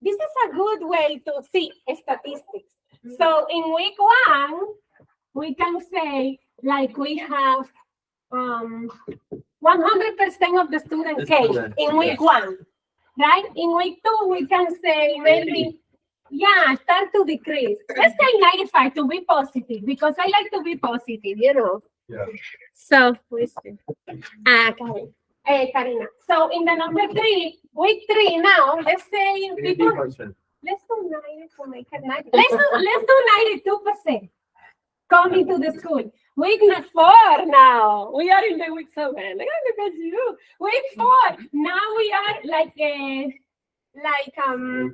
This is a good way to see statistics. So in week 1, we can say like we have 100% of the student came in week 1, right? In week 2, we can say maybe, start to decrease. Let's say 95 to be positive, because I like to be positive, you know. Yeah. So, Karina. So in the number 3, week 3 now, let's say people, let's do 90 to make it 90. Let's do 92% coming to the school. Week 4 now. We are in the week 7. Look at you. Week 4. Now we are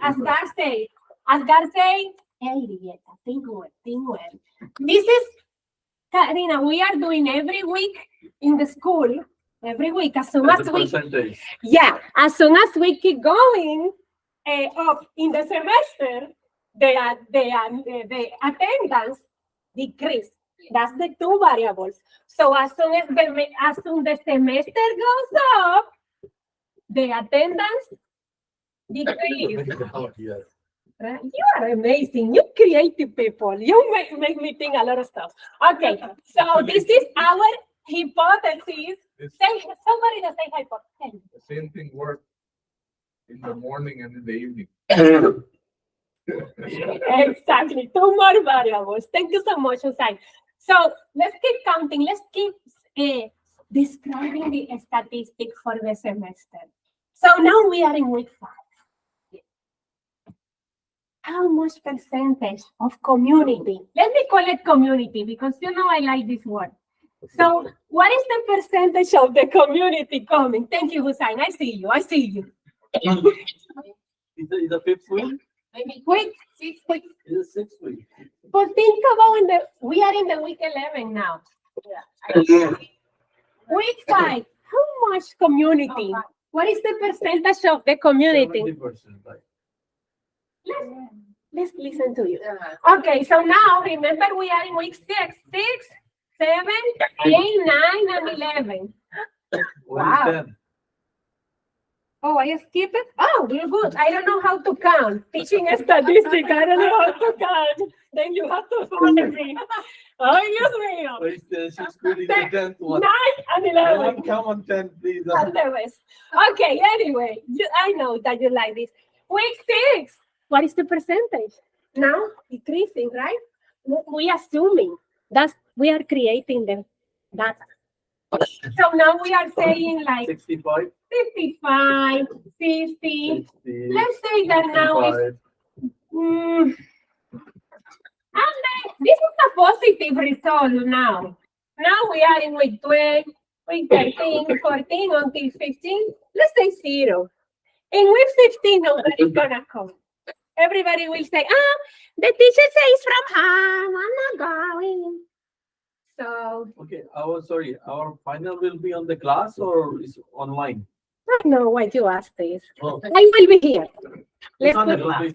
as Gar say, 80. Think well. This is, Karina, we are doing every week in the school. Every week, as soon as we keep going up in the semester, the attendance decrease. That's the 2 variables. So as soon as the semester goes up, the attendance decrease. You are amazing. You creative people. You make me think a lot of stuff. Okay, so this is our hypothesis. Somebody that say hypothesis. The same thing works in the morning and in the evening. Exactly. 2 more variables. Thank you so much, Hussein. So let's keep counting. Let's keep describing the statistics for the semester. So now we are in week 5. How much percentage of community? Let me call it community, because you know I like this word. So what is the percentage of the community coming? Thank you, Hussein. I see you. Is the 5th week? Maybe week 6 weeks. It's the 6th week. But think about we are in the week 11 now. Week 5. How much community? What is the percentage of the community? 70%. Let's listen to you. Okay, so now remember we are in week 6, 7, 8, 9, and 11. Wow. Oh, I skipped it? Oh, you're good. I don't know how to count. Teaching a statistic, I don't know how to count. Then you have to follow me. Oh, yes, me. 9 and 11. Come on, 10, please. Okay, anyway, I know that you like this. Week 6. What is the percentage? Now decreasing, right? We assuming we are creating the data. So now we are saying like 65, 55, 50. 60, Let's say that now is. And this is a positive result now. Now we are in week 12, week 13, 14 until 15. Let's say 0. In week 15, nobody's gonna come. Everybody will say, the teacher says from home, I'm not going. So. Okay, our final will be on the class or is online? I don't know why you asked this. Oh. I will be here. It's on the class.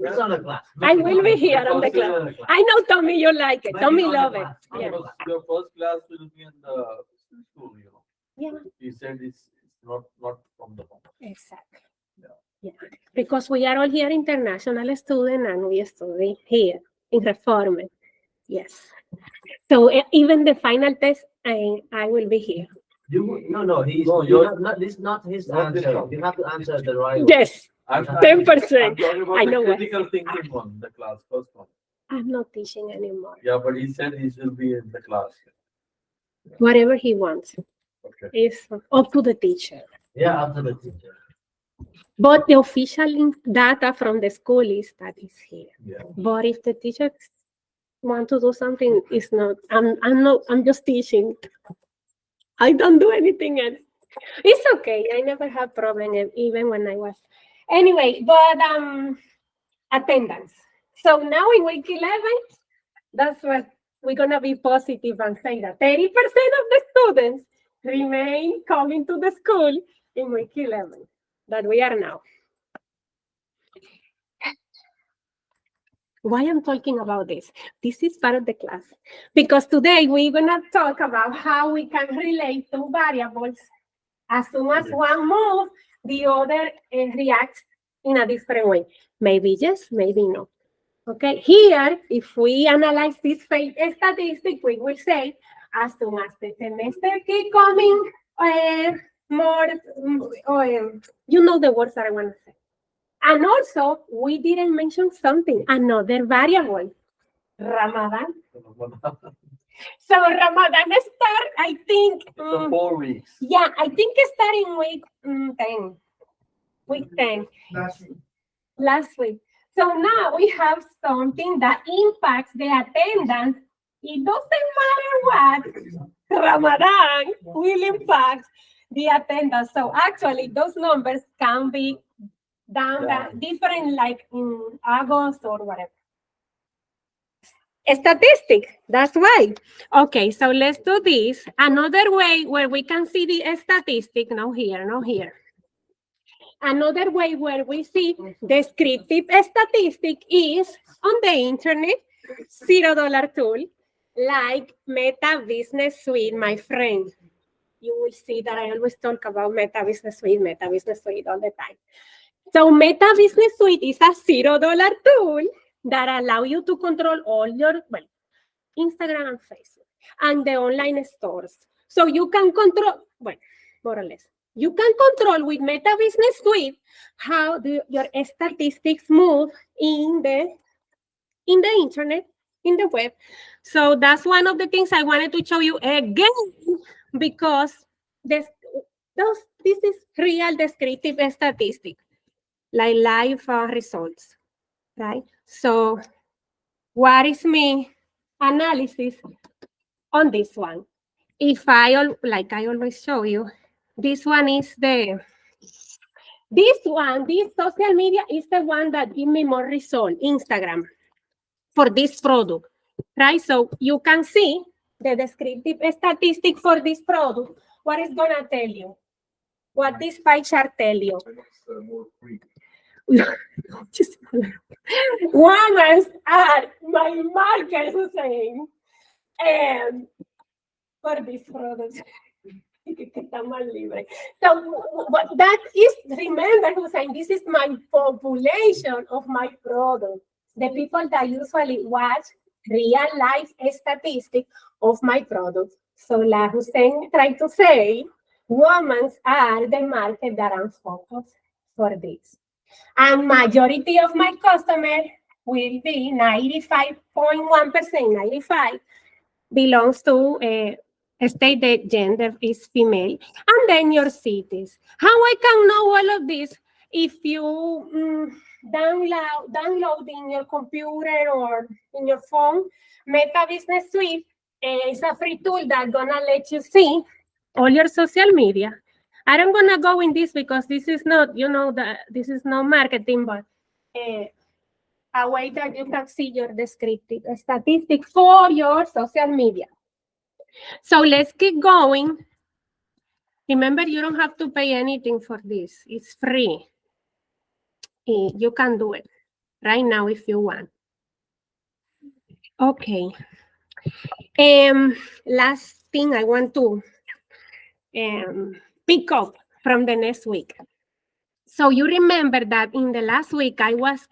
I will be here on the class. I know, Tommy, you like it. Tommy love it. Yeah. Your first class will be in the school, you know. Yeah. You said it's not from the home. Exactly. Yeah, because we are all here international students and we study here in Reforme. Yes. So even the final test, I will be here. This is not his answer. You have to answer the right one. Yes, 10%. I know what. Critical thinking one, the class, first one. I'm not teaching anymore. Yeah, but he said he will be in the class. Whatever he wants. Okay. Is up to the teacher. Yeah, up to the teacher. But the official data from the school is that it's here. Yeah. But if the teachers want to do something, it's not. I'm just teaching. I don't do anything else. It's okay. I never had problem even when I was. Anyway, but attendance. So now in week 11, that's what we're gonna be positive and say that 30% of the students remain coming to the school in week 11. That we are now. Why I'm talking about this? This is part of the class. Because today we're going to talk about how we can relate two variables As soon as one moves, the other reacts in a different way. Maybe yes, maybe no. Okay, here, if we analyze this statistic, we will say, as soon as the semester keep coming more, you know the words that I want to say. And also, we didn't mention something, another variable, Ramadan. So Ramadan start, I think. So 4 weeks. Yeah, I think it's starting week 10. Week 10. Last week. So now we have something that impacts the attendance. It doesn't matter what, Ramadan will impact the attendance. So actually, those numbers can be down different, like in August or whatever. A statistic, that's why. Okay, so let's do this. Another way where we can see the statistic, no here, no here. Another way where we see descriptive statistic is on the internet, $0 tool, like Meta Business Suite, my friend. You will see that I always talk about Meta Business Suite all the time. So Meta Business Suite is a $0 tool that allow you to control all your, Instagram and Facebook and the online stores. So you can control, more or less. You can control with Meta Business Suite how your statistics move in the internet, in the web. So that's one of the things I wanted to show you again, because this is real descriptive statistic, like live results, right? So what is my analysis on this one? If like I always show you, this one is this social media is the one that give me more result, Instagram, for this product, right? So you can see the descriptive statistic for this product. What is gonna tell you? What this pie chart tell you? More free. Women are my market, Hussein, for this product. So that is, remember, Hussein, this is my population of my product. The people that usually watch real life statistics of my product. So like Hussein tried to say, women are the market that I'm focused for this. And majority of my customers will be 95.1%, 95, belongs to a state that gender is female. And then your cities. How I can know all of this? If you download in your computer or in your phone, Meta Business Suite is a free tool that's gonna let you see all your social media. I don't gonna go in this because this is not, this is not marketing, but a way that you can see your descriptive statistics for your social media. So let's keep going. Remember, you don't have to pay anything for this. It's free. You can do it right now if you want. Okay. Last thing I want to pick up from the next week. So you remember that in the last week, I was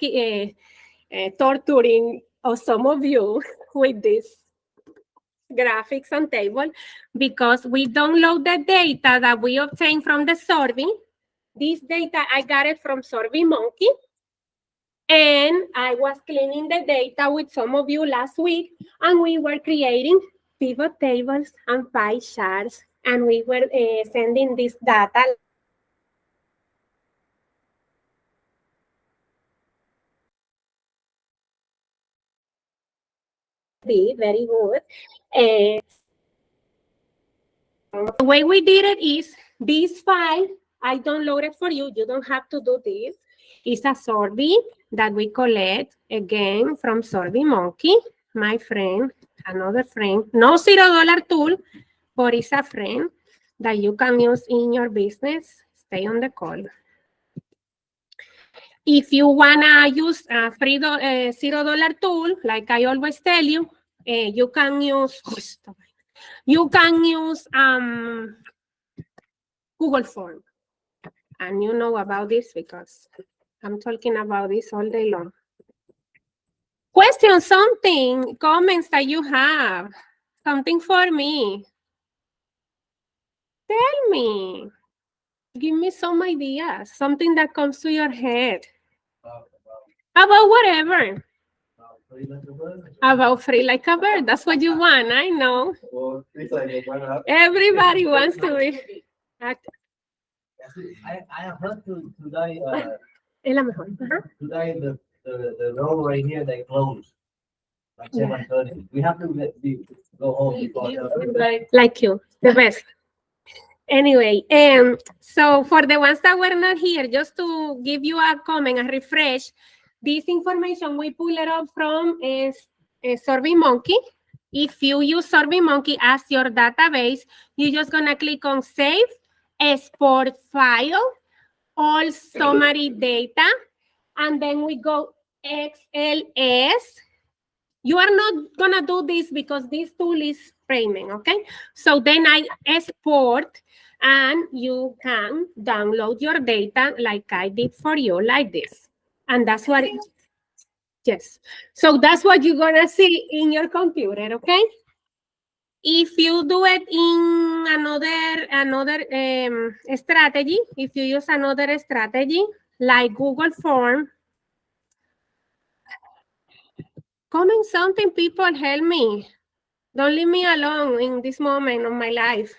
torturing some of you with this graphics and table, because we download the data that we obtain from the survey. This data, I got it from SurveyMonkey. And I was cleaning the data with some of you last week, and we were creating pivot tables and pie charts, and we were sending this data. Very good. The way we did it is this file, I downloaded for you. You don't have to do this. It's a survey that we collect, again, from SurveyMonkey, my friend, another friend. No $0 tool, but it's a friend that you can use in your business. Stay on the call. If you want to use a free $0 tool, like I always tell you, you can use Google form. And you know about this because I'm talking about this all day long. Question, something, comments that you have, something for me. Tell me. Give me some ideas, something that comes to your head. About whatever. About free like a bird. That's what you want, I know. Everybody wants to be. I have heard today, Es la mejor. today the road right here, they closed. Like 7:30. We have to go home before. Like you, the best. Anyway, so for the ones that were not here, just to give you a comment, a refresh, this information we pull it up from is SurveyMonkey. If you use SurveyMonkey as your database, you're just gonna click on Save, Export File, All Summary Data, and then we go XLS. You are not gonna do this because this tool is framing, okay? So then I export and you can download your data like I did for you, like this. And that's what, yes. So that's what you're gonna see in your computer, okay? If you do it in another strategy, if you use another strategy like Google Form, comment something, people, help me. Don't leave me alone in this moment of my life.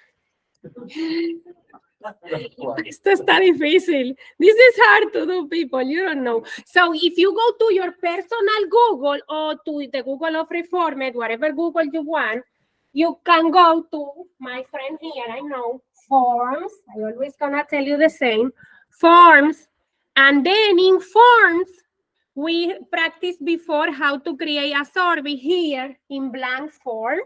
Esto está difícil. This is hard to do, people. You don't know. So if you go to your personal Google or to the Google of Reformed, whatever Google you want, you can go to my friend here. I know Forms. I always gonna tell you the same. Forms. And then in Forms, we practiced before how to create a survey here in blank form.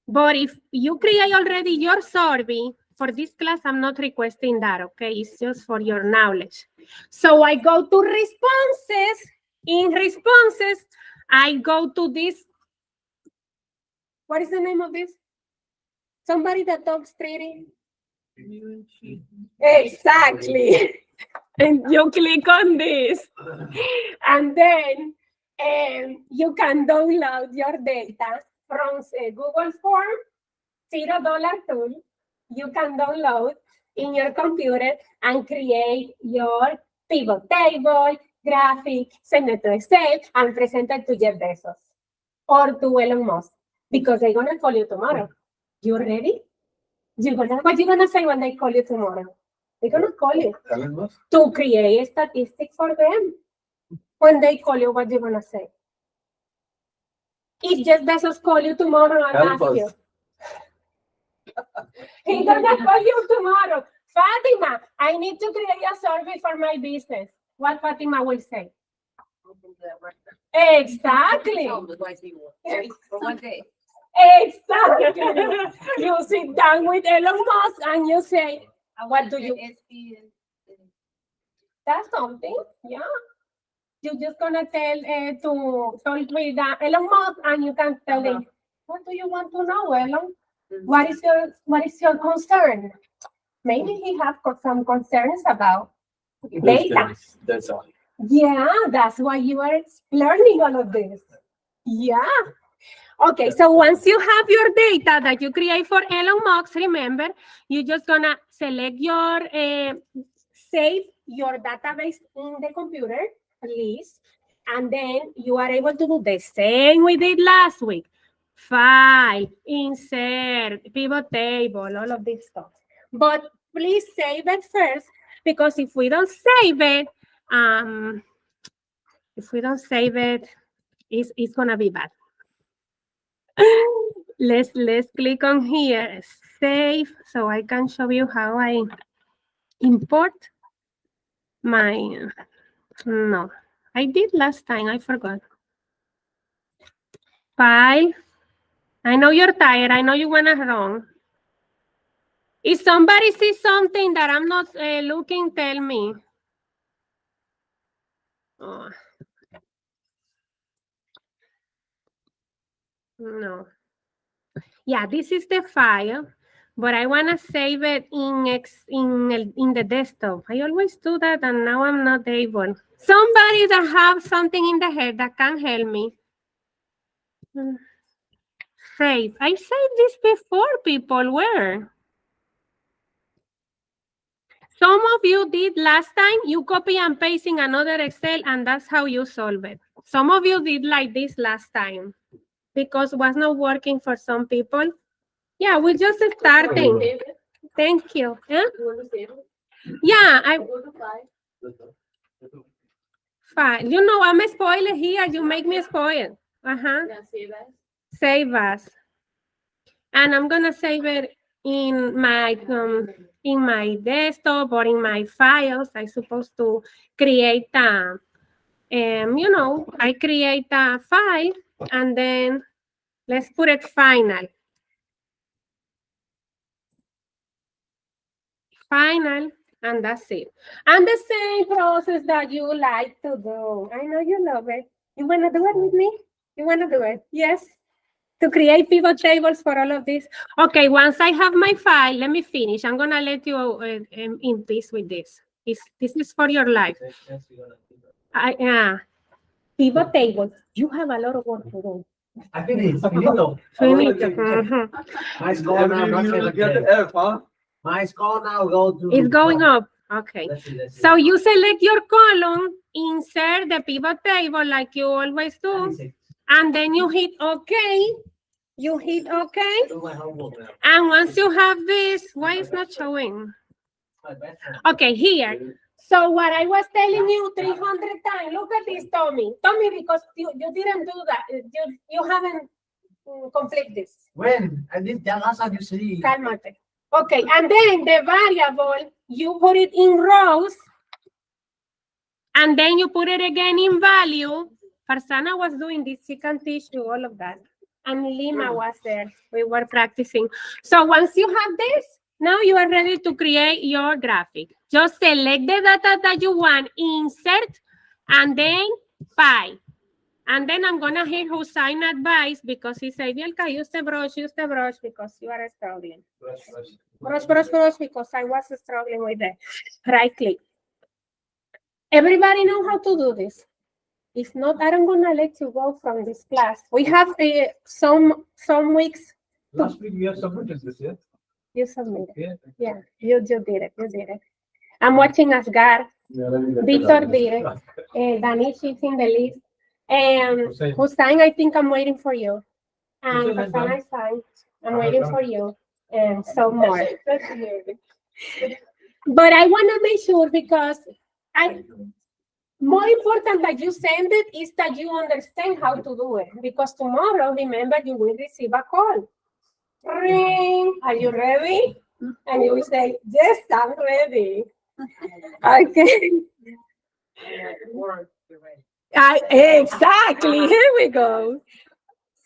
But if you create already your survey, for this class, I'm not requesting that, okay? It's just for your knowledge. So I go to responses. In responses, I go to this. What is the name of this? Somebody that talks pretty. Exactly. And you click on this. And then you can download your data from Google Form, $0 tool. You can download in your computer and create your pivot table, graphic, send it to Excel, and present it to Jeff Bezos or to Elon Musk because they're going to call you tomorrow. You ready? What you gonna say when they call you tomorrow? They're gonna call you to create a statistic for them. When they call you, what you gonna say? If Jeff Bezos call you tomorrow and Help ask us. you, he's gonna call you tomorrow. Fatima, I need to create a survey for my business. What Fatima will say? Exactly. For one day. Exactly. You sit down with Elon Musk and you say, what do you? That's something, yeah. You're just gonna tell to talk with Elon Musk, and you can tell him, what do you want to know, Elon? What is your concern? Maybe he have some concerns about data. That's all. Yeah, that's why you are learning all of this. Yeah. Okay, so once you have your data that you create for Elon Musk, remember, you're just gonna select your, save your database in the computer, please, and then you are able to do the same we did last week. File, insert, pivot table, all of this stuff. But please save it first, because if we don't save it, it's gonna be bad. Let's click on here, save, so I can show you how I import my, no, I did last time, I forgot. File, I know you're tired, I know you wanna run. If somebody sees something that I'm not looking, tell me. Oh. No. Yeah, this is the file, but I want to save it in the desktop. I always do that, and now I'm not able. Somebody that have something in the head that can help me. Save. I saved this before, people. Where? Some of you did last time. You copy and paste in another Excel, and that's how you solve it. Some of you did like this last time because it was not working for some people. Yeah, we're just starting. Thank you. Yeah, yeah, fine. You know, I'm a spoiler here. You make me a spoil. Save as. And I'm gonna save it in my desktop or in my files. I'm supposed to create a, you know, I create a file and then let's put it final. Final, and that's it. And the same process that you like to do. I know you love it. You want to do it with me? You want to do it? Yes? To create pivot tables for all of this. Okay, once I have my file, let me finish. I'm going to let you in peace with this. This is for your life. Pivot tables. You have a lot of work to do. I finished. Finito. Finito. My score now, not You will 7 get K. the F, huh? My score now go to. It's going up. Okay. Let's see. So you select your column, insert the pivot table like you always do, 96. and then you hit OK. You hit OK. Do my homework now. And once you have this, why is not showing? My best friend. Okay, here. So what I was telling you 300 times, look at this, Tommy. Tommy, because you didn't do that. You haven't completed this. When? I did that last time you see. Cálmate. Okay, and then the variable, you put it in rows, and then you put it again in value. Farsana was doing this, she can teach you all of that. And Lima was there, we were practicing. So once you have this, now you are ready to create your graphic. Just select the data that you want, insert, and then pie. And then I'm gonna hit Hussein advice because he said, Bielka, use the brush because you are struggling. Brush, because I was struggling with the right click. Everybody know how to do this. If not, I'm gonna let you go from this class. We have some weeks. Last week we have submitted this, yeah? You submitted. Yeah. Yeah, you did it. I'm watching Asgar. Victor did it. Danish is in the list. Hussein, I think I'm waiting for you. And Hussein is Farsana done. is fine. I'm waiting for you. And so more. But I want to make sure because more important that you send it is that you understand how to do it. Because tomorrow, remember, you will receive a call. Ring. Are you ready? And you will say, yes, I'm ready. Okay. Exactly. Here we go.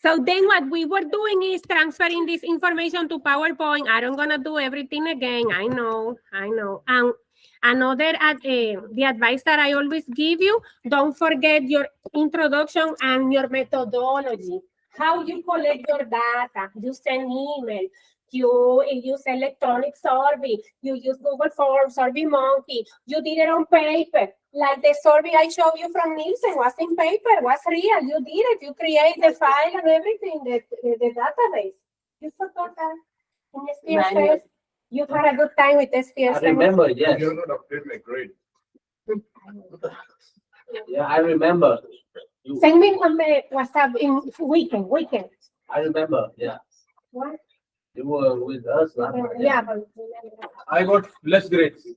So then what we were doing is transferring this information to PowerPoint. I'm going to do everything again. I know. And another, the advice that I always give you, don't forget your introduction and your methodology. How you collect your data. You send email. You use electronic survey. You use Google Forms, SurveyMonkey. You did it on paper. Like the survey I showed you from Nielsen was in paper, was real. You did it. You create the file and everything, the database. You forgot that in SPSS. You had a good time with SPSS. I remember, yes. You're not update my grade. Yeah, I remember. Send me on the WhatsApp in weekend. I remember, yeah. What? You were with us last time. Yeah, but I got less grades.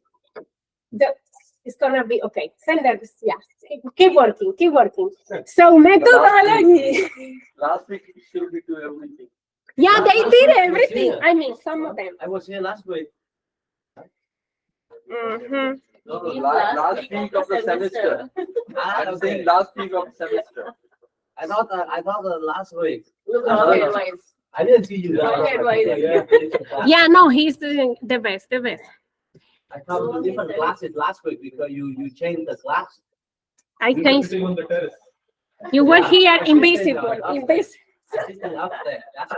it's gonna be okay. Send them. Yeah, keep working. So methodology. Last week you still did do everything. Yeah, they did everything. I mean, some of them. I was here last week. Mm-hmm. No, last week of the semester. I'm saying last week of the semester. I thought last week. Look at the headlines. I didn't see you. Yeah, no, he's doing the best. I come to different classes last week because you changed the class. I changed. On the terrace. You were here invisible. I sitting up there. That's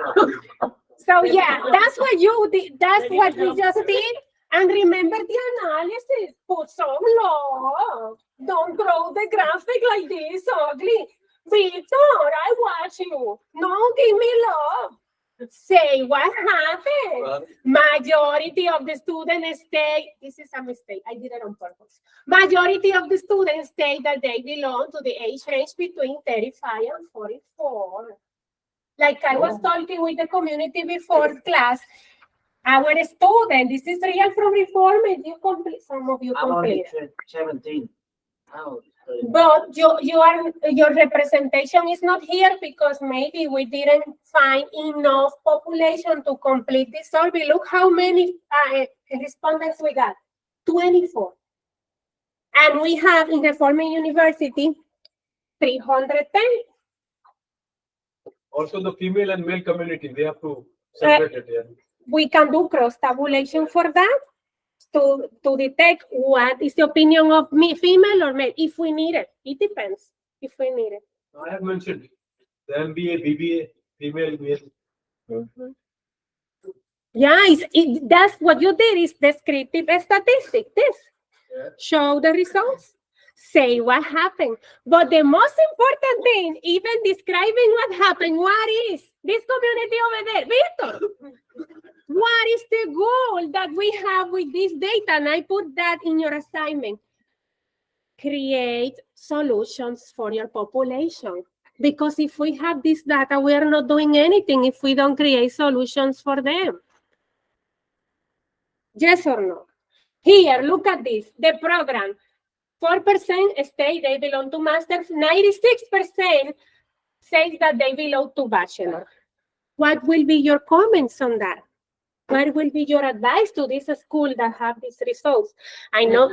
what. So yeah, that's what you did. That's what we just did. And remember the analysis. Put some love. Don't grow the graphic like this, ugly. Victor, I watch you. No, give me love. Say what happened. Majority of the students stay. This is a mistake. I did it on purpose. Majority of the students say that they belong to the age range between 35 and 44. Like I was talking with the community before class, our student, this is real from Reform, and you complete, some of you I'm only complete. 17. Oh, But your representation is not here because maybe we didn't find enough population to complete this survey. Look how many respondents we got, 24. And we have in Reforming University, 310. Also the female and male community, they have to separate it, yeah. We can do cross-tabulation for that to detect what is the opinion of me, female or male, if we need it. It depends if we need it. I have mentioned the MBA, BBA, female, male. Yeah, that's what you did is descriptive statistic. This show the results, say what happened. But the most important thing, even describing what happened, what is this community over there, Victor? What is the goal that we have with this data? And I put that in your assignment. Create solutions for your population. Because if we have this data, we are not doing anything if we don't create solutions for them. Yes or no? Here, look at this. The program, 4% say they belong to master's, 96% say that they belong to bachelor. What will be your comments on that? What will be your advice to this school that have these results? I know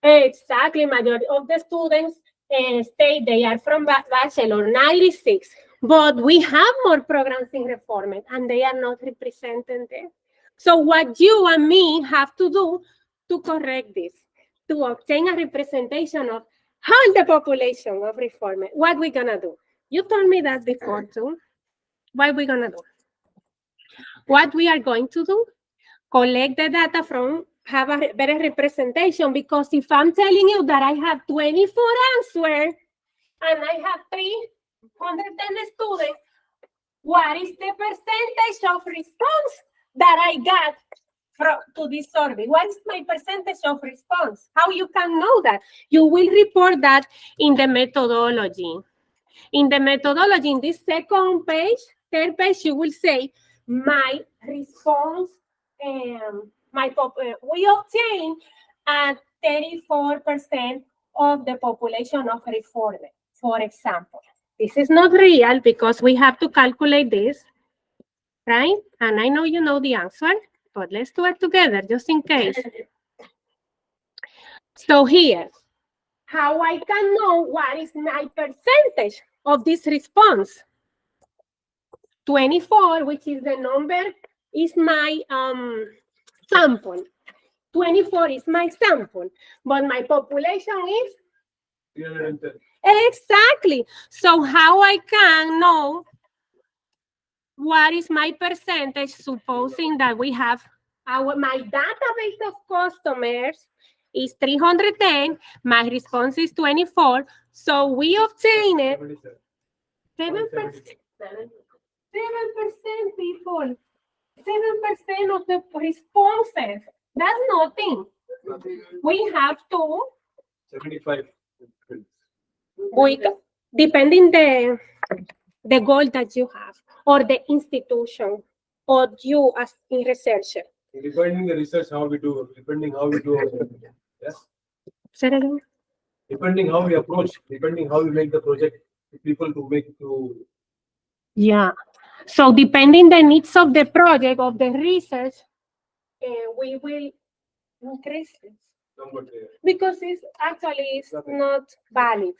exactly majority of the students say they are from bachelor, 96. But we have more programs in Reform and they are not represented there. So what you and me have to do to correct this, to obtain a representation of half the population of Reform, what we gonna do? You told me that before too. What we gonna do? What we are going to do? Collect the data from, have a better representation, because if I'm telling you that I have 24 answers and I have 310 students, what is the percentage of response that I got to this survey? What is my percentage of response? How you can know that? You will report that in the methodology. In the methodology, in this second page, third page, you will say, my response, we obtain at 34% of the population of Reform, for example. This is not real because we have to calculate this, right? And I know you know the answer, but let's do it together just in case. So here, how I can know what is my percentage of this response? 24, which is the number, is my sample. 24 is my sample, but my population is? 310. Exactly. So how I can know what is my percentage, supposing that we have my database of customers is 310, my response is 24, so we obtain it 7%. 7% people, 7% of the responses. That's nothing. We have to, 75. depending the goal that you have, or the institution, or you as a researcher. Depending the research, how we do, depending how we do. Yes. Say that again? Depending how we approach, depending how we make the project, people to make to. Yeah. So depending the needs of the project, of the research, we will increase it. Because it's not valid.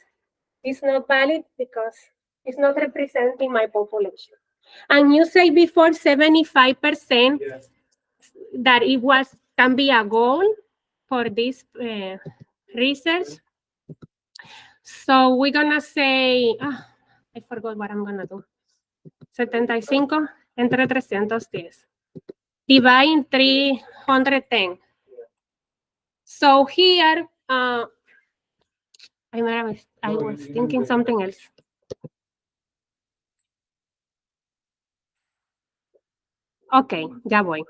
It's not valid because it's not representing my population. And you say before 75% that it can be a goal for this research. So we're gonna say, I forgot what I'm gonna do. 75. entre 310. Divide in 310. So here, I was thinking something else. Okay, ya voy.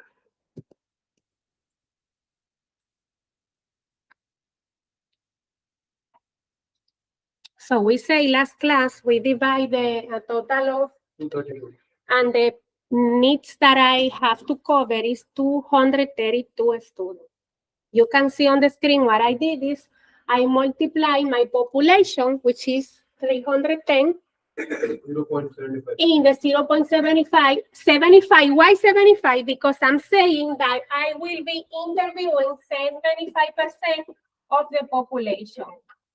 So we say last class, we divide the total of, 232. and the needs that I have to cover is 232 students. You can see on the screen what I did is I multiply my population, which is 310, 0.75. in the 0.75. 75. Why 75? Because I'm saying that I will be interviewing 75% of the population,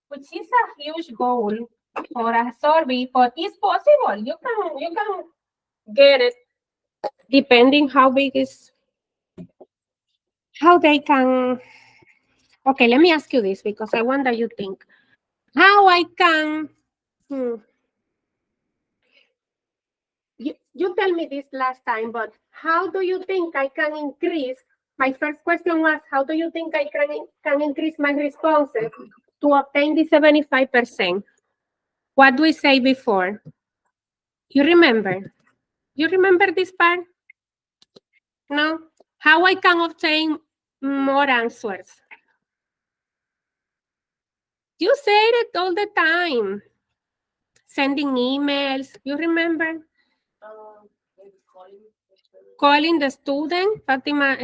which is a huge goal for a survey, but it's possible. You can get it depending how big is, how they can. Okay, let me ask you this because I wonder you think. How I can, you tell me this last time, but how do you think I can increase, my first question was, how do you think I can increase my responses to obtain the 75%? What do we say before? You remember? You remember this part? No? How I can obtain more answers? You say it all the time. Sending emails, you remember? Calling the student. Fatima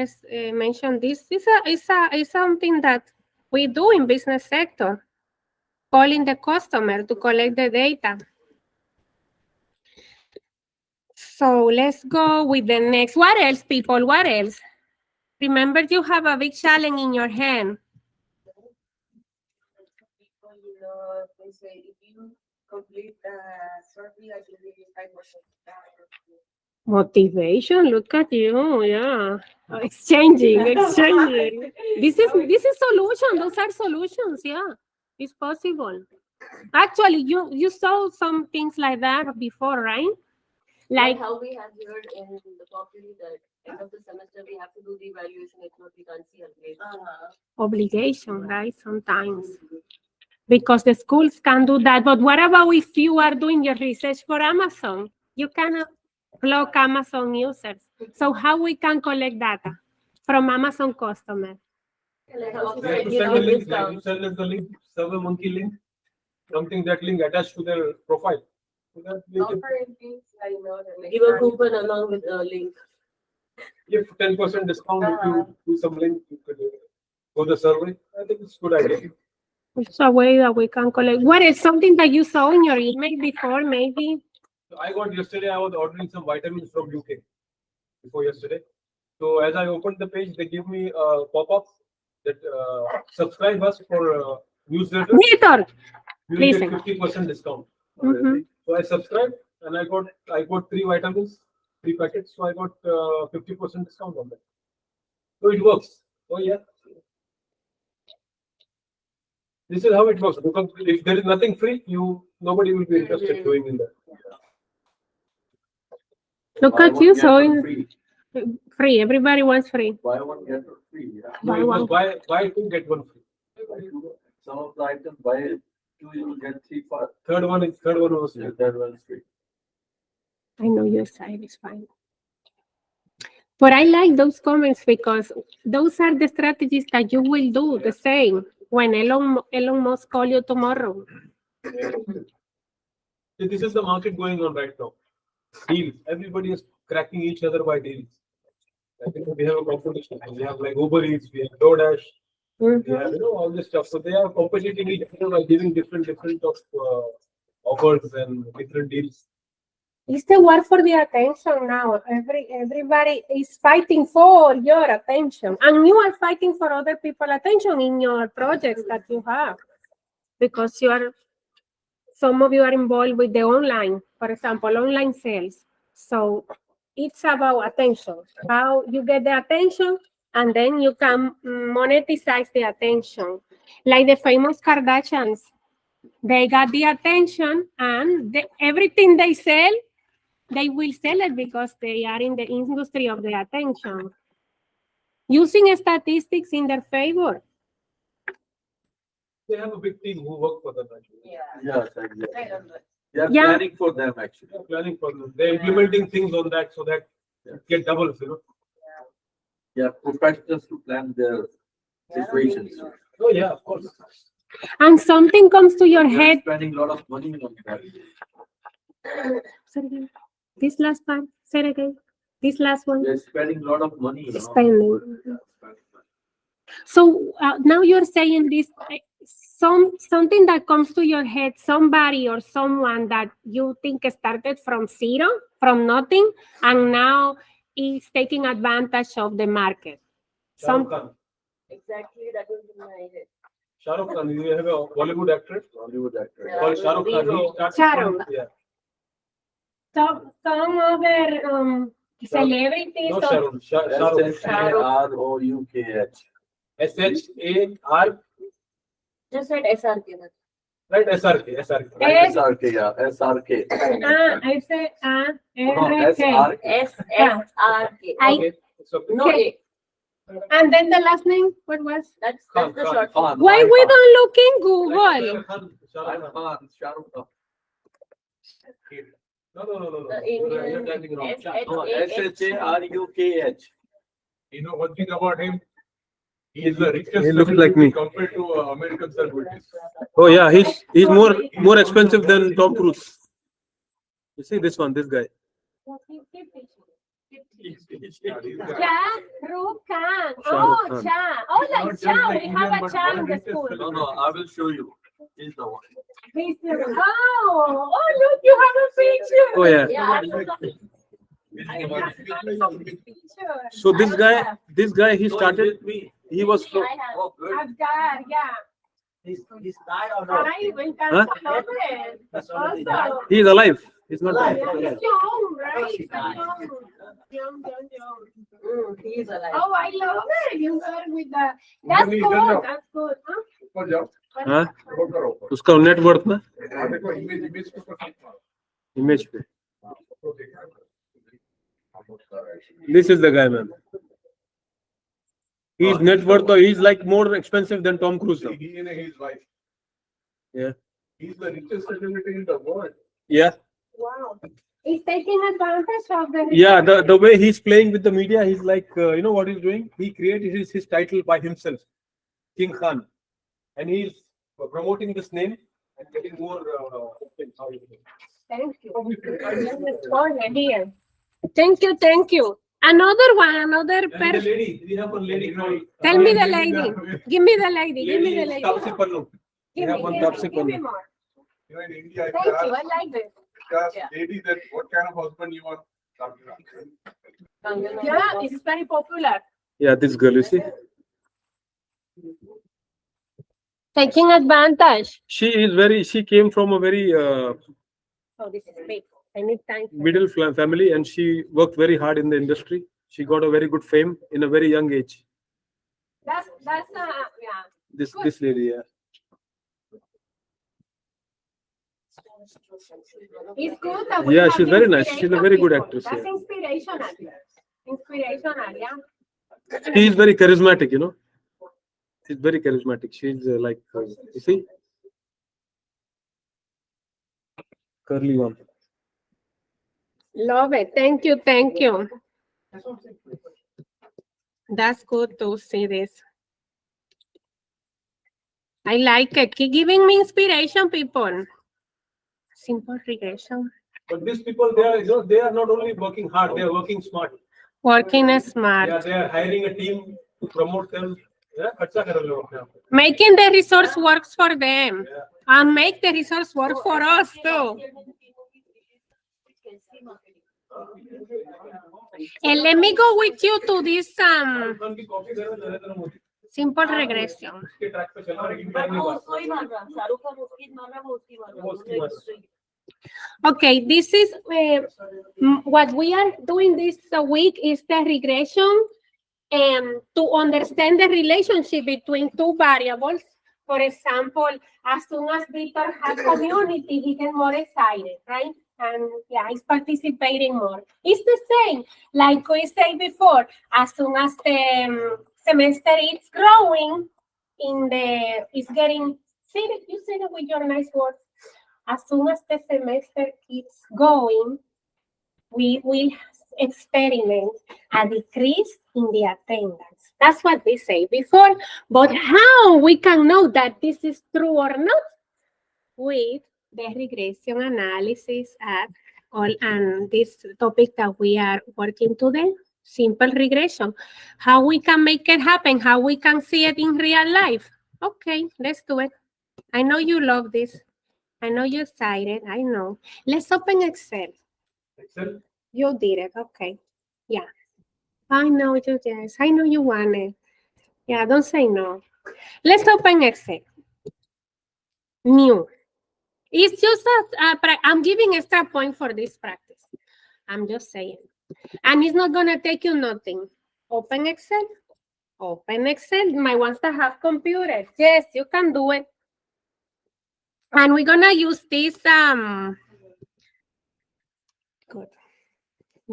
mentioned this. It's something that we do in business sector. Calling the customer to collect the data. So let's go with the next. What else, people? What else? Remember, you have a big challenge in your hand. People, they say if you complete the survey, I give you 5%. Motivation, look at you, yeah. Exchanging. This is solution. Those are solutions, yeah. It's possible. Actually, you saw some things like that before, right? Like how we have heard in the property that end of the semester we have to do the evaluation, if not we can't see our grade. Obligation, right? Sometimes. Because the schools can do that. But what about if you are doing your research for Amazon? You cannot block Amazon users. So how we can collect data from Amazon customers? Like how You have to send a link, like you send us the link, SurveyMonkey link, something that link attached to their profile. So that they can give a coupon along with a link. give 10% discount if you do some link you could go the survey. I think it's a good idea. It's a way that we can collect. What is something that you saw in your email before, maybe? So I got yesterday, I was ordering some vitamins from UK before yesterday. So as I opened the page, they give me a pop-up that subscribe us for newsletter. Vitor, You will listen. get 50% discount. Mhm. So I subscribed and I got 3 vitamins, 3 packets. So I got 50% discount on that. So it works. Oh yeah. This is how it works. Because if there is nothing free, nobody will be interested doing in that. Look Buy at one, you, get so one free. free. Everybody wants free. Buy one, get one free. Yeah. No, you must buy 2, get 1 free. Some of the items buy 2, you will get 3 for Third one was free. the third one is free. I know your side is fine. But I like those comments because those are the strategies that you will do the same when Elon Musk call you tomorrow. See, this is the market going on right now. Deals. Everybody is cracking each other by deals. I think we have a competition. We have like Uber Eats, we have DoorDash, we have all this stuff. So they are competing each other by giving different of offers and different deals. It's the war for the attention now. Everybody is fighting for your attention, and you are fighting for other people's attention in your projects that you have, because some of you are involved with the online, for example, online sales. So it's about attention, how you get the attention, and then you can monetize the attention. Like the famous Kardashians, they got the attention, and everything they sell, they will sell it because they are in the industry of the attention. Using statistics in their favor. They have a big team who work for them actually. Yeah. Yes, exactly. I don't know. They are Yeah. planning for them actually. They're planning for them. They're implementing things on that so that it get doubles, you know. They are professionals to plan their situations. Oh, yeah, of course. And something comes to your They are head. spending a lot of money on that. Say it again. This last part, say it again. This last one, They're spending a lot of money. You know. spending. Yeah, spending money. So now you're saying this, something that comes to your head, somebody or someone that you think started from zero, from nothing, and now is taking advantage of the market. Shah Rukh Khan. Exactly, that was in my head. Shah Rukh Khan, you have a Bollywood actor Hollywood actor. Yeah. called Shah Rukh Khan. He Hero. started Shah from- Rukh. Yeah. Some other celebrities. No, or- Sharon. Shah Rukh. SHAROUKH. SHAR, Just said SRK. That's right? SRK. SRK. S- SRK, yeah, SRK. S-A-R-K. SSRK. Okay. It's okay. No A. And then the last name, what was? That's Khan, the Khan. short form. Why we don't look in Google? Shah Rukh Khan. Shah Rukh Khan. No. The You're Indian typing wrong. No, SHARUKH. You know one thing about him? He is the richest. He looks like me. Compared to American celebrities. Oh yeah, he's more expensive than Tom Cruise. You see this one, this guy. Shah Rukh Khan. Shah Rukh Oh, Khan. Shah. Oh, like Shah. We have a Shah in the school. No, I will show you. He's the one. Oh, look, you have a picture. Oh yeah. Yeah, I have a picture. So this guy, he started. with me. He was from. I have. Oh, good. I've got, yeah. He's died or not? Ay, me Huh? encanta saber. That's already died. Awesome. He's alive. He's not Alive. dead. Yeah, Yeah. he's young, right? She He's died. young. He's alive. Oh, I love it. You got with the. That's He's good. done now. That's good. Huh? ऊपर जाओ, हाँ? ऊपर करो, ऊपर। उसका net worth ना हाँ, देखो इमेज के ऊपर click मारो। इमेज पे. ऊपर देखना। This is the guy, man. His net worth, he's like more expensive than Tom Cruise now. He and his wife. Yeah. He's the richest celebrity in the world. Yeah. Wow. He's taking advantage of the. Yeah, the way he's playing with the media, he's like, you know what he's doing? He created his title by himself, King Khan. And he's promoting this name and getting more things. Thank you. Here. Thank you. Another one, another And the person. lady, we have one lady called. Tell me the lady. Give me the lady. Give me the lady. Tapsi Pannu. Give have me, one give me, Tapsi give me Pannu. more. You know, in India, if Thank you you. ask, I like this. Yeah. lady that what kind of husband you want, Yeah, it's very popular. Yeah, this girl, you see? Taking advantage. She came from a very Oh, this is big. I need time. for middle family, and she worked very hard in the industry. She got a very good fame in a very young age. That's yeah. This lady, yeah. It's good that we Yeah, have she's very nice. She's a inspirational very good people. actress, That's yeah. inspirational. Inspirational, yeah. She is very charismatic, you know. She's very charismatic. She's you see? Curly one. Love it. Thank you. Thank you. That's good to see this. I like it. Keep giving me inspiration, people. Simple regression. But these people, they are not only working hard, they are working smart. Working smart. They are hiring a team to promote them. Yeah, अच्छा कर रहे हो अपने आप को. Making the resource works for them. Yeah. And make the resource work for us too. And let me go with you to this उनकी copy करो Narendra Modi. simple regression. उसके ट्रैक पे चलना लेकिन But टाइम नहीं वो पास. उसको ही मार रहा शाहरुख खान उसकी मार रहा वो उसकी मार वो उसकी मार रहा Okay, this is what we are doing this week is the regression to understand the relationship between two variables. For example, as soon as Victor has community, he gets more excited, right? and yeah, it's participating more. It's the same, like we said before, as soon as the semester is growing, it's getting, you said it with your nice words, as soon as the semester keeps going, we will experiment a decrease in the attendance. That's what we say before, but how we can know that this is true or not? With the regression analysis and this topic that we are working today, simple regression. How we can make it happen, how we can see it in real life. Okay, let's do it. I know you love this. I know you're excited. I know. Let's open Excel. Excel? You did it. Okay. Yeah. I know you, yes. I know you want it. Yeah, don't say no. Let's open Excel. New. It's just I'm giving extra point for this practice. I'm just saying. And it's not going to take you nothing. Open Excel. Open Excel. My ones that have computers. Yes, you can do it. And we're going to use this. Good.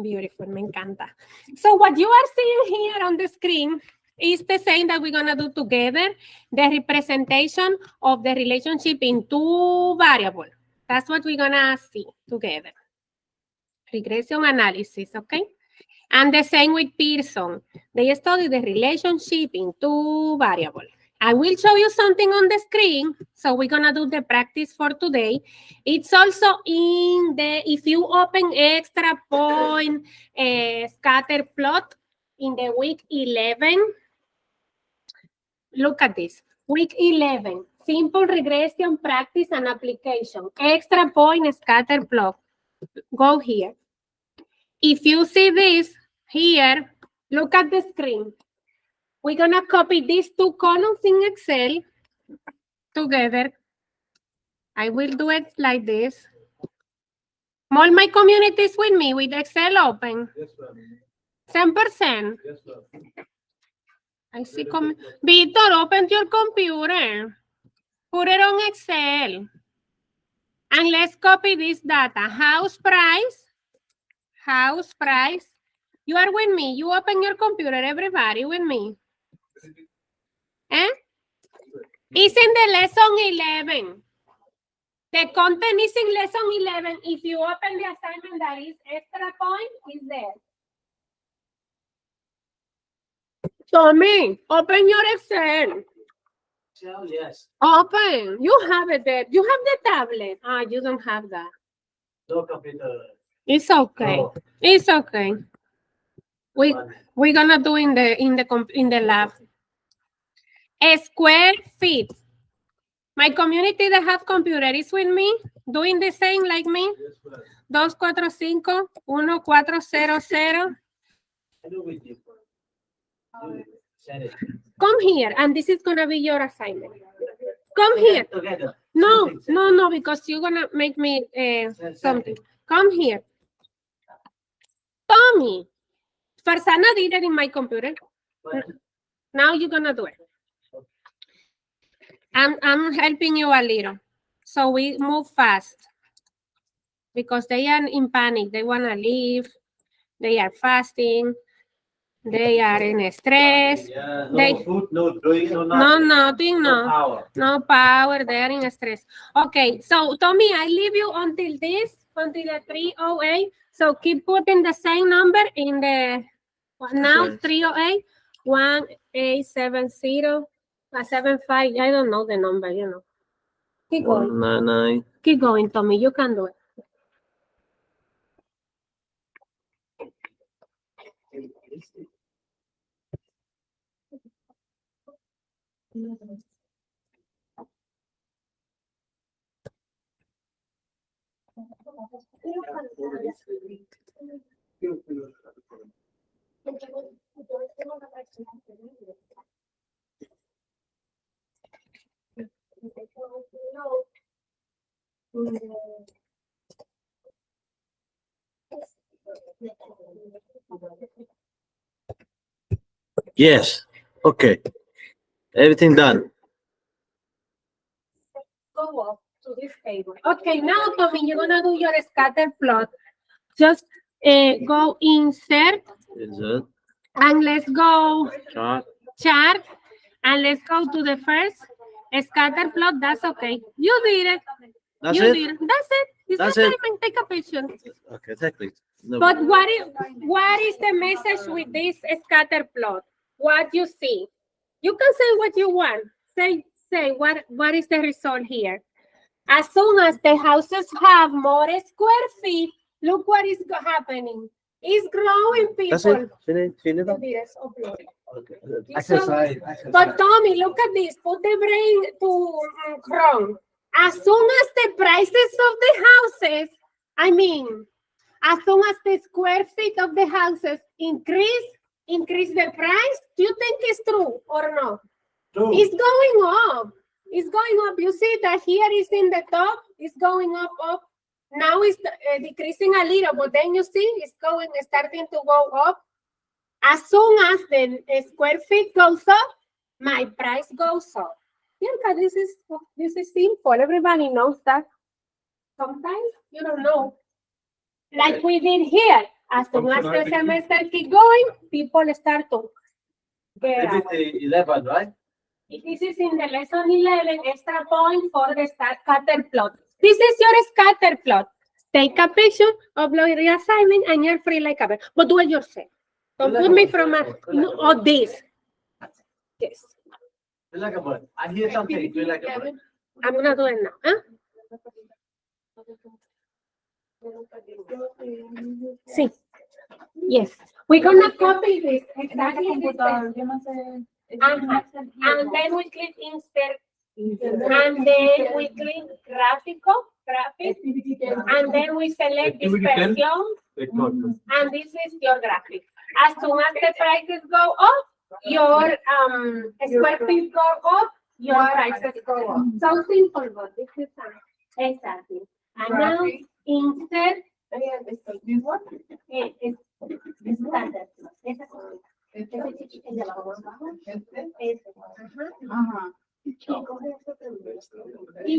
Beautiful. Me encanta. So what you are seeing here on the screen is the same that we're going to do together. The representation of the relationship in two variables. That's what we're going to see together. Regression analysis, okay? And the same with Pearson. They study the relationship in two variables. I will show you something on the screen. So we're going to do the practice for today. It's also in the, if you open extra point scatter plot in the week 11, look at this. Week 11, simple regression practice and application. Extra point scatter plot. Go here. If you see this here, look at the screen. We're going to copy these two columns in Excel together. I will do it like this. All my communities with me with Excel open. Yes, ma'am. 10%. Yes, ma'am. I see. Victor, open your computer. Put it on Excel. And let's copy this data. House price. House price. You are with me. You open your computer, everybody with me. Eh? It's in the lesson 11. The content is in lesson 11. If you open the assignment that is extra point, it's there. Tommy, open your Excel. Excel, yes. Open. You have it there. You have the tablet. Ah, you don't have that. No computer. It's okay. No. It's okay. We're gonna do in the lab. A square feet. My community that have computer is with me, doing the same like me. Yes, ma'am. 245 1400. I do with you. Send it. Come here, and this is gonna be your assignment. Come here. Together. No, because you're gonna make me something. Come here. Tommy. Farsana did it in my computer. Now you're gonna do it. I'm helping you a little. So we move fast. Because they are in panic. They wanna leave. They are fasting. They are in stress. Yeah, no food, no drink, no nothing. No, nothing, No no. power. No power, they are in stress. Okay, so Tommy, I leave you until the 308. So keep putting the same number in the, now 308, 1870, 75. I don't know the number, you know. Keep going. 199. Keep going, Tommy, you can do it. Yes. Okay. Everything done. Go up to this table. Okay, now Tommy, you're gonna do your scatter plot. Just go insert and let's go chart and let's go to the first scatter plot. That's okay. You did it. That's you it? did it. That's it. It's That's the it? same. Take a picture. Okay, take it. No. But what is the message with this scatter plot? What you see? You can say what you want. Say what is the result here? As soon as the houses have more square feet, look what is happening. It's growing, people. That's it. Finish up. Yes, upload. Okay. Exercise. But Tommy, look at this. Put the brain to Chrome. As soon as the prices of the houses, as soon as the square feet of the houses increase the price, do you think it's true or no? True. It's going up. It's going up. You see that here is in the top. It's going up. Now it's decreasing a little, but then you see it's starting to go up. As soon as the square feet goes up, my price goes up. Yeah, this is simple. Everybody knows that. Sometimes you don't know. Like we did here. As soon as the semester keep going, people start to get This is the 11, right? This is in the lesson 11, extra point for the scatter plot. This is your scatter plot. Take a picture, upload your assignment, and you're free like a bird. But do it yourself. Don't put me from or this. Yes. Feel like a bird. I hear something. Feel like a bird. I'm gonna do it now. Huh? See. Yes. We're gonna copy this. Exactly. And then we click insert. And then we click graphic, and then we select dispersion, and this is your graphic. As soon as the prices go up, your square feet go up, your prices go up. So simple, but this is exactly. And now insert. This one? This standard. Y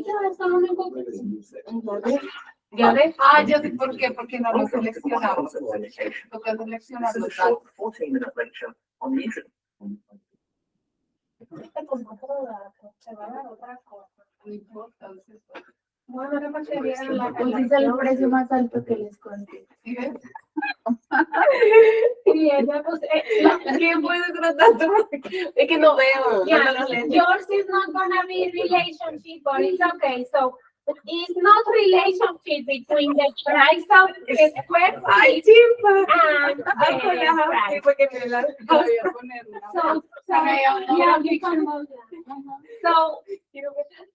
ya eso lo único que ya ves. Yo sé por qué, porque no lo seleccionamos. Toca seleccionar los datos. Bueno, la Pues es el precio más alto que les conté. Sí, ella pues, ¿Quién puede tratar? Es que no veo. yeah, yours is not gonna be relationship, but it's okay. So it's not relationship between the price of the square feet and the price. So yeah, you can go there. So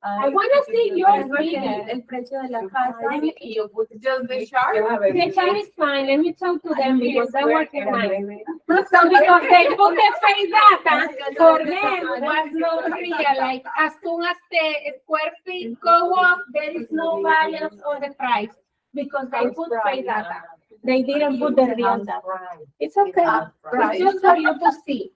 I want to see yours bigger. El precio de la casa y yo puse just the chart. The chart is fine. Let me talk to them because they're working fine. So because they put the face data, for them was not real. Like as soon as the square feet go up, there is no variance on the price because they put face data. They didn't put the real data. It's okay. It's just for you to see.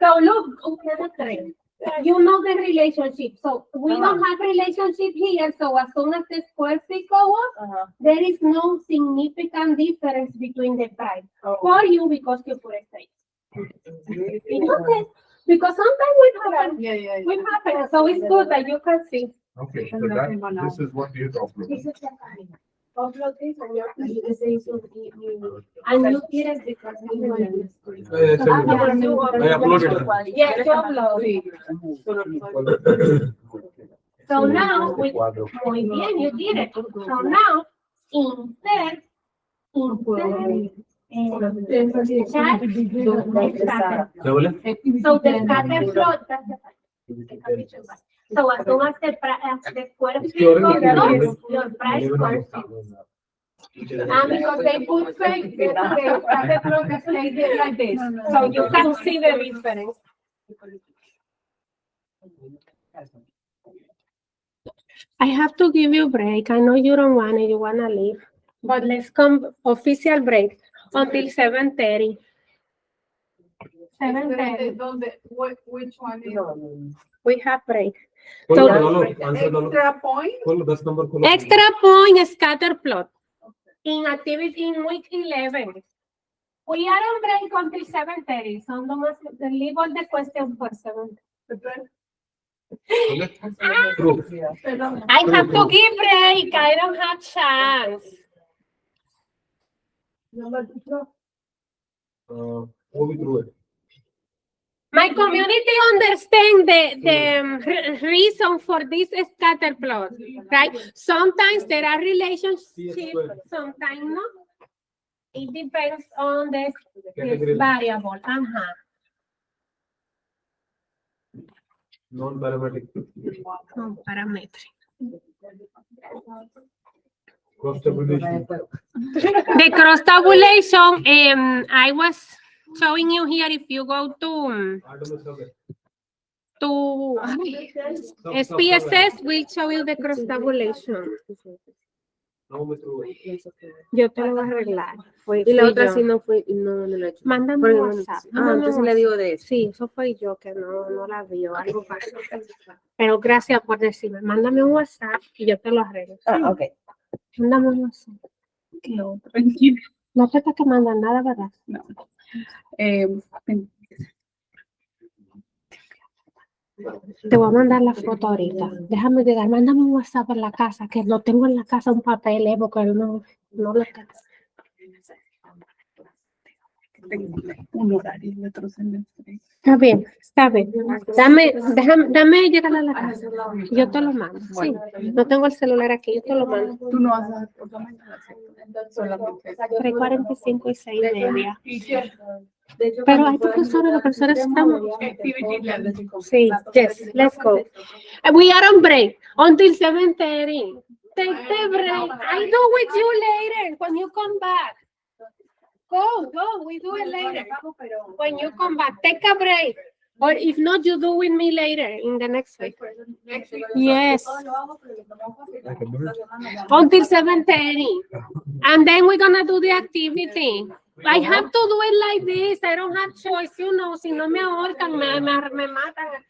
So look, okay, the trend. You know the relationship. So we don't have relationship here. So as soon as the square feet go up, there is no significant difference between the price for you because you put a state. It's okay. Because sometimes we happen. We happen. So it's good that you can see. Okay, so that, this is what you talk about. This is the time. Upload this and you quieres because I uploaded. yeah, you upload. So now muy bien, you did it. So now insert chat. So the scatter plot. So as soon as the square feet goes up, your price goes up. And because they put fake, the scatter plot is like this. So you can see the difference. I have to give you a break. I know you don't want it, you want to leave. But let's come official break until 7:30. 7:30. Which one is? We have break. खोलो, So- खोलो, answer डालो. Extra point? खोलो, 10 number खोलो. Extra point scatter plot in activity in week 11. We are on break until 7:30, so leave all the questions for 7. Proof. I have to give break. I don't have chance. वो भी true है. My community understand the reason for this scatter plot, right? Sometimes there are relationships, sometimes no. It depends on the Category. variable. Non-parametric. Parametric. Cross tabulation. The cross tabulation, I was showing you here. If you go to SPSS, we'll show you the cross tabulation. No me true. Yo te lo voy a arreglar. Y la otra sí no fue, no lo he hecho. Mándame Porque un no- WhatsApp. entonces le digo de eso. Sí, eso fue yo que no la vio. Algo pasó. Pero gracias por decirme. Mándame un WhatsApp y yo te lo arreglo. Ah, ok. Mándame un WhatsApp. No, tranquilo. No te tengo que mandar nada, ¿verdad? No. Te voy a mandar la foto ahorita. Déjame llegar. Mándame un WhatsApp en la casa, que lo tengo en la casa, un papel, porque no lo tengo. Tengo un horario el otro semestre. Está bien, está bien. Dame llegar a la casa. Yo te lo mando. Sí, no tengo el celular aquí, yo te lo mando. Tú no vas a dar por la mañana, solamente. 3:45 y 6:30. Pero hay profesores, los profesores estamos. Sí, yes, let's go. We are on break until 7:30. Take the break. I do with you later when you come back. Go, we do it later. When you come back, take a break. Or if not, you do with me later in the next week. Yes. Until 7:30. And then we're gonna do the activity. I have to do it like this. I don't have choice, si no me ahorcan, me matan.